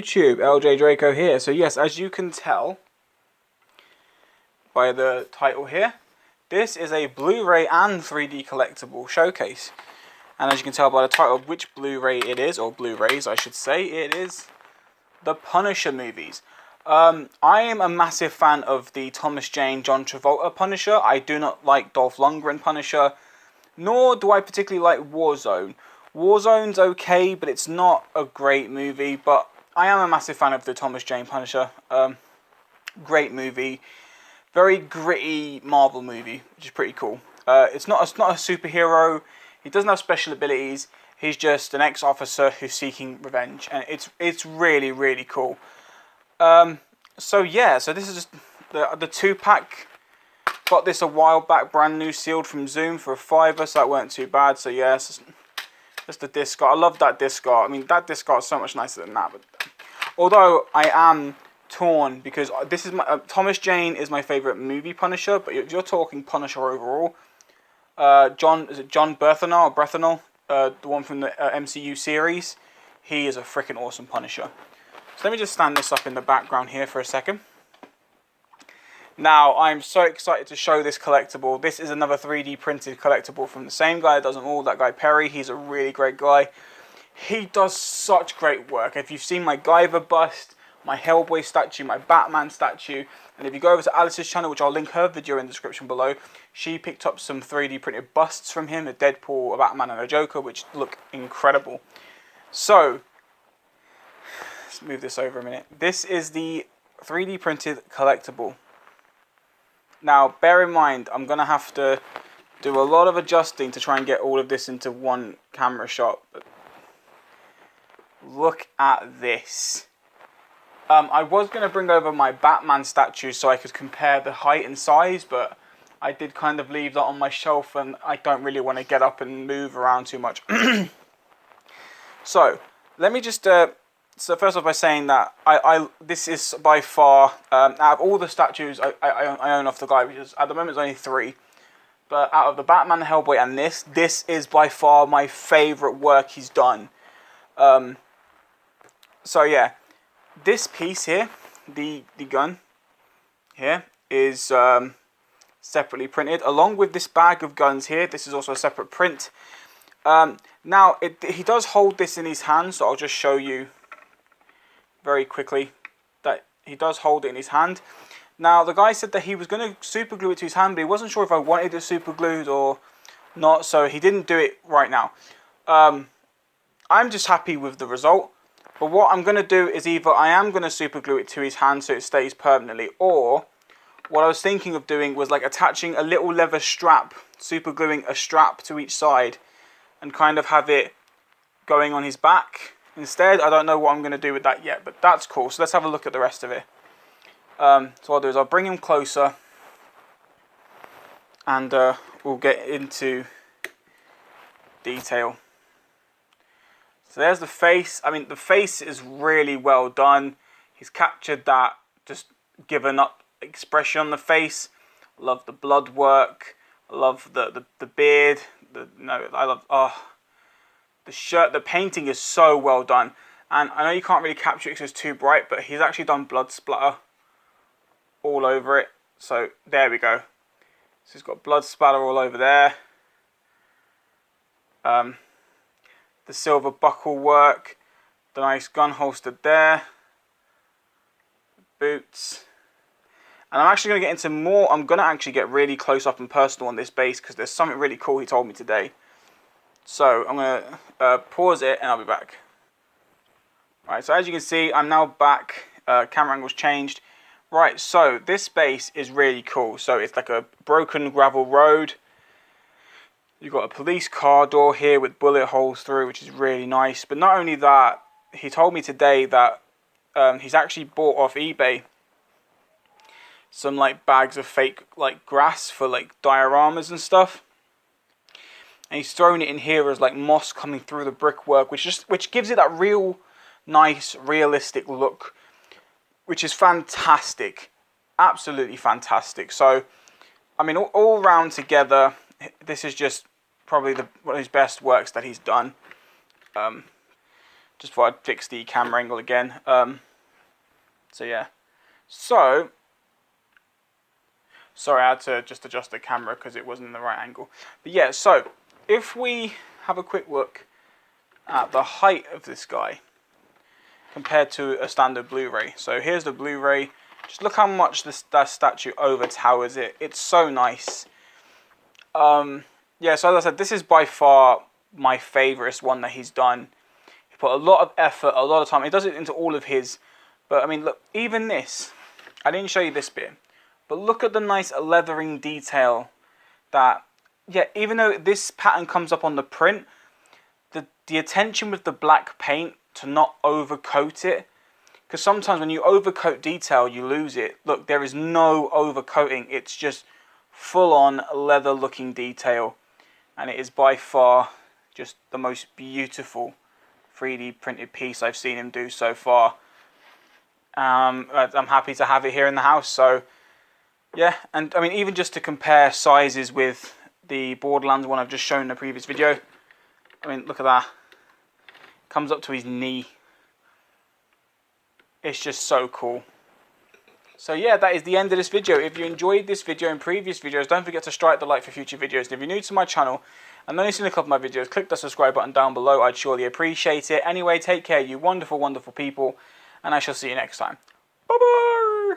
YouTube? LJ Draco here. So yes, as you can tell by the title here, this is a Blu-ray and 3D collectible showcase. And as you can tell by the title of which Blu-ray it is, or Blu-rays I should say, it is the Punisher movies. I am a massive fan of the Thomas Jane, John Travolta Punisher. I do not like Dolph Lundgren Punisher, nor do I particularly like Warzone. Warzone's okay, but it's not a great movie. But I am a massive fan of the Thomas Jane Punisher. Great movie, very gritty Marvel movie, which is pretty cool. It's not a superhero. He doesn't have special abilities. He's just an ex-officer who's seeking revenge, and it's really, really cool. So yeah, so this is just the 2-pack. Got this a while back, brand new, sealed from Zoom for a $5, so that weren't too bad. So yeah, it's just the disc art. I love that disc art. I mean, that disc art is so much nicer than that. But although I am torn because this is my Thomas Jane is my favorite movie Punisher, but if you're talking Punisher overall, John Brethenall, the one from the MCU series, he is a freaking awesome Punisher. So let me just stand this up in the background here for a second. Now, I'm so excited to show this collectible. This is another 3D printed collectible from the same guy that does them all, that guy Perry. He's a really great guy. He does such great work. If you've seen my Guyver bust, my Hellboy statue, my Batman statue, and if you go over to Alice's channel, which I'll link her video in the description below, she picked up some 3D printed busts from him, a Deadpool, a Batman, and a Joker, which look incredible. So, let's move this over a minute. This is the 3D printed collectible. Now, bear in mind, I'm going to have to do a lot of adjusting to try and get all of this into one camera shot. But look at this. I was going to bring over my Batman statue so I could compare the height and size, but I did kind of leave that on my shelf and I don't really want to get up and move around too much. So, let me just... So first off by saying that this is by far, out of all the statues I own off the guy, which is at the moment is only 3. But out of the Batman, the Hellboy and this is by far my favourite work he's done. So yeah, this piece here, the gun here, is separately printed. Along with this bag of guns here, this is also a separate print. Now, he does hold this in his hand, so I'll just show you very quickly that he does hold it in his hand. Now, the guy said that he was going to super glue it to his hand, but he wasn't sure if I wanted it super glued or not, so he didn't do it right now. I'm just happy with the result, but what I'm going to do is either I am going to super glue it to his hand so it stays permanently, or what I was thinking of doing was like attaching a little leather strap, super gluing a strap to each side, and kind of have it going on his back. Instead, I don't know what I'm going to do with that yet, but that's cool. So let's have a look at the rest of it. So what I'll do is I'll bring him closer and we'll get into detail. So there's the face. I mean, the face is really well done. He's captured that just given up expression on the face. I love the blood work. I love the beard. I love... The shirt, the painting is so well done, and I know you can't really capture it because it's too bright, but he's actually done blood splatter all over it. So there we go. So he's got blood splatter all over there. The silver buckle work, the nice gun holster there, boots, and I'm actually going to get into more. I'm going to actually get really close up and personal on this base because there's something really cool he told me today. So I'm going to pause it and I'll be back. Right, so as you can see, I'm now back. Camera angle's changed. Right, so this base is really cool. So it's like a broken gravel road. You've got a police car door here with bullet holes through, which is really nice. But not only that, he told me today that he's actually bought off eBay some like bags of fake like grass for like dioramas and stuff. And he's thrown it in here as like moss coming through the brickwork, which gives it that real nice, realistic look, which is fantastic, absolutely fantastic. So, I mean, all round together, this is just probably one of his best works that he's done. Just thought I'd fix the camera angle again. So yeah. So, sorry, I had to just adjust the camera because it wasn't in the right angle. But yeah, so if we have a quick look at the height of this guy compared to a standard Blu-ray. So here's the Blu-ray. Just look how much that statue overtowers it. It's so nice. Yeah, so as I said, this is by far my favourite one that he's done. He put a lot of effort, a lot of time. He does it into all of his. But I mean, look, even this. I didn't show you this bit. But look at the nice leathering detail that, yeah, even though this pattern comes up on the print, the attention with the black paint to not overcoat it. Because sometimes when you overcoat detail, you lose it. Look, there is no overcoating. It's just full-on leather-looking detail. And it is by far just the most beautiful 3D printed piece I've seen him do so far. I'm happy to have it here in the house. So, yeah. And, I mean, even just to compare sizes with the Borderlands one I've just shown in the previous video. I mean, look at that. Comes up to his knee. It's just so cool. So yeah, that is the end of this video. If you enjoyed this video and previous videos, don't forget to strike the like for future videos. And if you're new to my channel and only seen a couple of my videos, click the subscribe button down below. I'd surely appreciate it. Anyway, take care, you wonderful, wonderful people. And I shall see you next time. Bye-bye!